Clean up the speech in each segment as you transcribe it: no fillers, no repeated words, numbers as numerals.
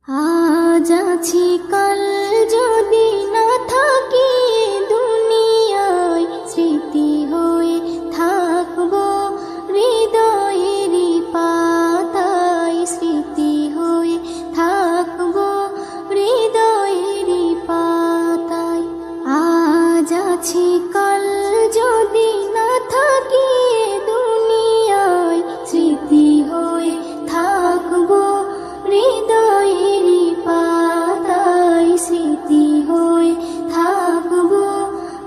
আজ আছি কাল যদি না থাকি দুনিয়ায়, স্মৃতি হয়ে থাকবো হৃদয়েরই পাতায়, স্মৃতি হয়ে থাকবো হৃদয়েরই পাতায়। আজ আছি কাল যদি না থাকি দুনিয়ায়, স্মৃতি হয়ে থাকবো হৃদয়েরই পাতায়, স্মৃতি হয়ে থাকবো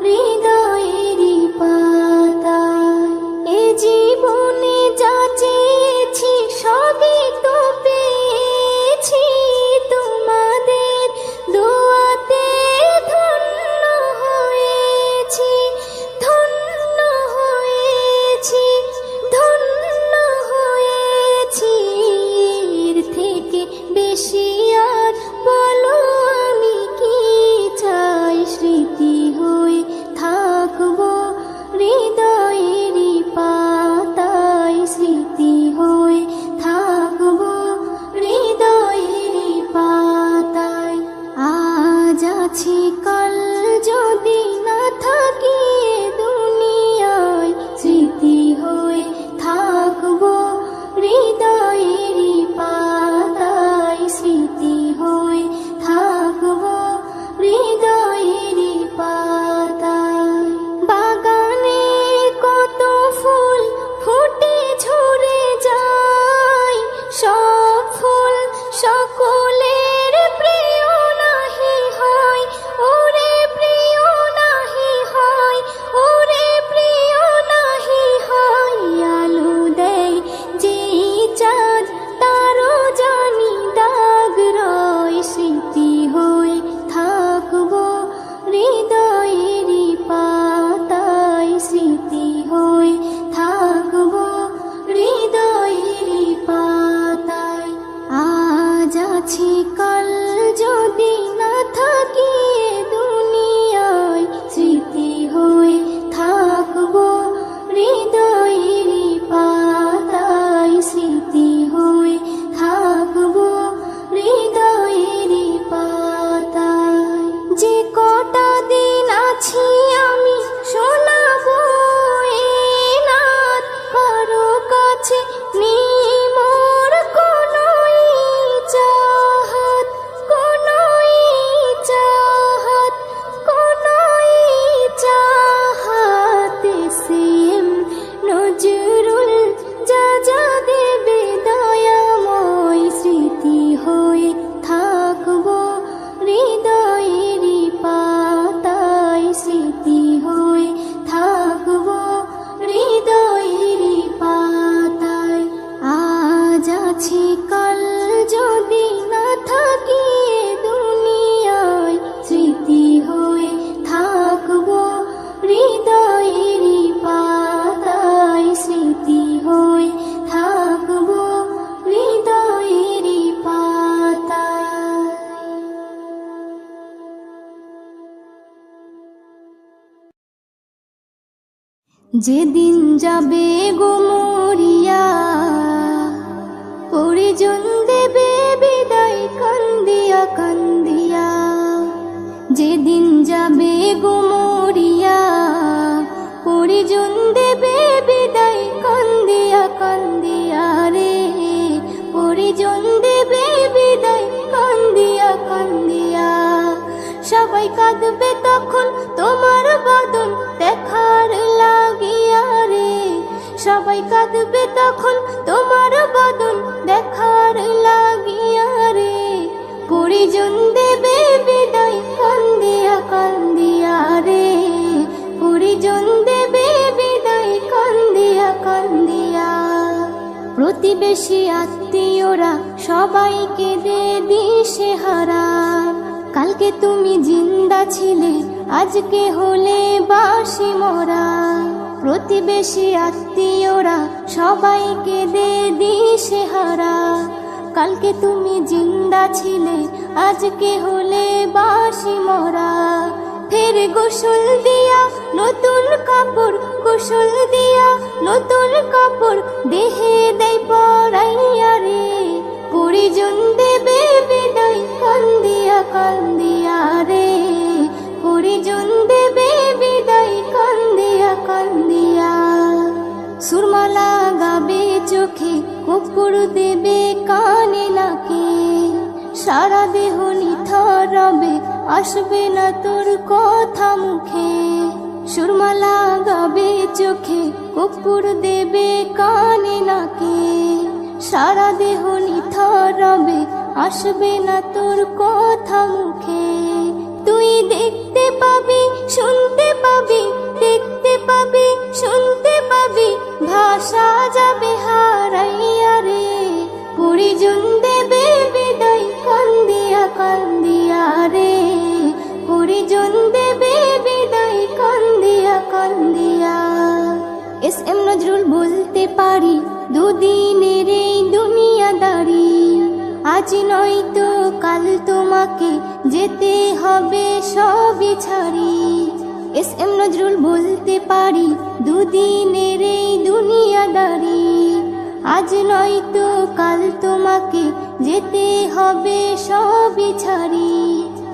হৃদয়েরই পাতায়। এ জীবনে যা চেয়েছি সবই তো পেয়েছি, তোমাদের দোয়াতে ধন্য হয়েছি, ধন্য হয়েছি, ধন্য হয়েছি। এর থেকে বেশি আর বলো আমি কি চাই, স্মৃতি হয়ে থাকবো হৃদয়েরই পাতায়, স্মৃতি হয়ে থাকবো হৃদয়েরই পাতায়। আজ আছি কাল যদি না থাকি দুনিয়ায়, স্মৃতি হয়ে থাকবো হৃদয়েরই পাতায়, স্মৃতি হয়ে থাকবো হৃদয়েরই পাতায়। বাগানে কত ফুল ফুটে ঝরে যায়, সব ফুল সকলের প্রিয় নাহি হয়, ওরে প্রিয় নাহি হয়, ওরে প্রিয় নাহি হয়। আলো দেয় যে চাঁদ তারও জানি দাগ রয়, স্মৃতি হয়ে থাকবো হৃদয়েরই পাতায়, স্মৃতি হয়ে থাকবো হৃদয়েরই পাতায়। আজ আছি কাল যদি না থাকি দুনিয়ায়, স্মৃতি হয়ে থাকবো হৃদয়েরই পাতায়, স্মৃতি হয়ে থাকবো হৃদয়েরই পাতায়। যে কটা দিন আছি আমি শোনাবো এ নাত, কারো কাছে নেই মোর কোনোই চাহাত, কোনোই চাহাত, কোনোই চাহাত। সেম নজরুল যা যা দেবে দয়াময়, স্মৃতি হয়ে থাকবো হৃদয়েরই পাতায়, স্মৃতি হয়ে থাকবো হৃদয়েরই পাতায়। আজ আছি কাল যদি না থাকি দুনিয়ায়, স্মৃতি হয়ে থাকবো হৃদয়েরই পাতায়, স্মৃতি হয়ে থাকবো হৃদয়েরই পাতায়। যেদিন যাবে গো মরিয়া, পরিজন দেবে বিদায় কান্দিয়া কান্দিয়া। যেদিন যাবে গো মরিয়া, পরিজন দেবে বিদায় কান্দিয়া কান্দিয়া রে, পরিজন দেবে বিদায় কান্দিয়া কান্দিয়া। সবাই কাঁদবে তখন তোমার বদন দেখার লাগিয়া রে, সবাই কাঁদবে তখন তোমার বদন দেখার লাগিয়া রে। পরিজন দেবে বিদায় কান্দিয়া কান্দিয়া রে, পরিজন দেবে বিদায় কান্দিয়া কান্দিয়া। প্রতিবেশী আত্মীয়রা সবাইকে দে দিশেহারা, কালকে তুমি জিন্দা ছিলে আজকে হলে বাসি মরা। প্রতিবেশী আত্মীয়রা সবাইকে দে দিশেহারা, কালকে তুমি জিন্দা ছিলে আজকে হলে বাসি মরা। ফের গোসল দিয়া নতুন কাপড়, গোসল দিয়া নতুন কাপড় দেহে দেয় পরাইয়া রে, পরিজন দেবে বিদায় পরিজন দেবে বিদায় কান্দিয়া কান্দিয়া। সুরমা লাগাবে চোখে, কর্পূর দেবে কানে নাকে, সারা দেহ নিথর রবে, আসবে না তোর কথা মুখে। সুরমা লাগাবে চোখে, কর্পূর দেবে কানে নাকে, সারা দেহ নিথর রবে, আসবে না তোর কথা মুখে। তুই দেখতে পাবি, শুনতে পাবি, দেখতে পাবি, শুনতে পাবি, ভাষা যাবে হারাইয়া রে। পরিজন দেবে বিদায় কান্দিয়া কান্দিয়া রে, পরিজন দেবে বিদায় কান্দিয়া কান্দিয়া। এস এম নজরুল বলতে পারি, দুদিনের এই দুনিয়াদারি, আজ নয়তো কাল তোমাকে যেতে হবে সবই ছাড়ি। এস এম নজরুল বলতে পারি, দুদিনের এই দুনিয়াদারি, আজ নয়তো কাল তোমাকে যেতে হবে সবই ছাড়ি।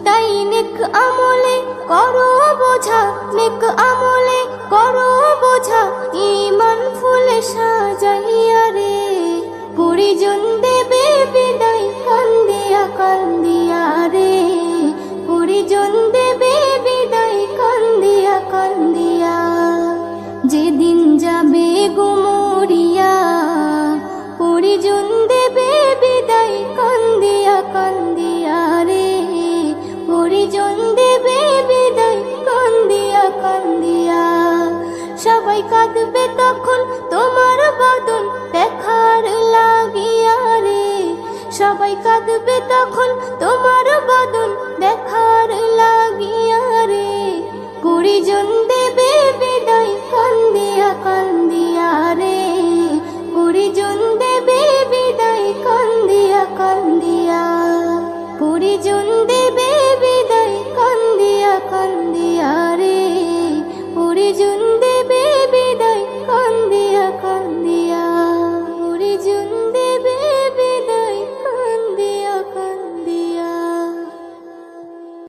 তাই নেক আমলে করো বোঝা, নেক আমলে করো বোঝা, ঈমান ফুলে সাজাইয়া রে। পরিজন দেবে বিদায় কান্দিয়া কান্দিয়া রে, পরিজন দেবে বিদায় কান্দিয়া কান্দিয়া। যেদিন যাবে গুমরিয়া, পরিজন দেবে বিদায় কান্দিয়া কান্দিয়া রে, পরিজন দেবে বিদায় কান্দিয়া কান্দিয়া। সবাই কাঁদবে তখন তোমার বদন দেখার লাগিয়া রে, সবাই কাঁদবে তখন তোমার বদন দেখার লাগিয়া রে। পরিজন দেবে বিদায় কান্দিয়া কান্দিয়া রে, পরিজন দেবে বিদায় কান্দিয়া কান্দিয়া, পরিজন দেবে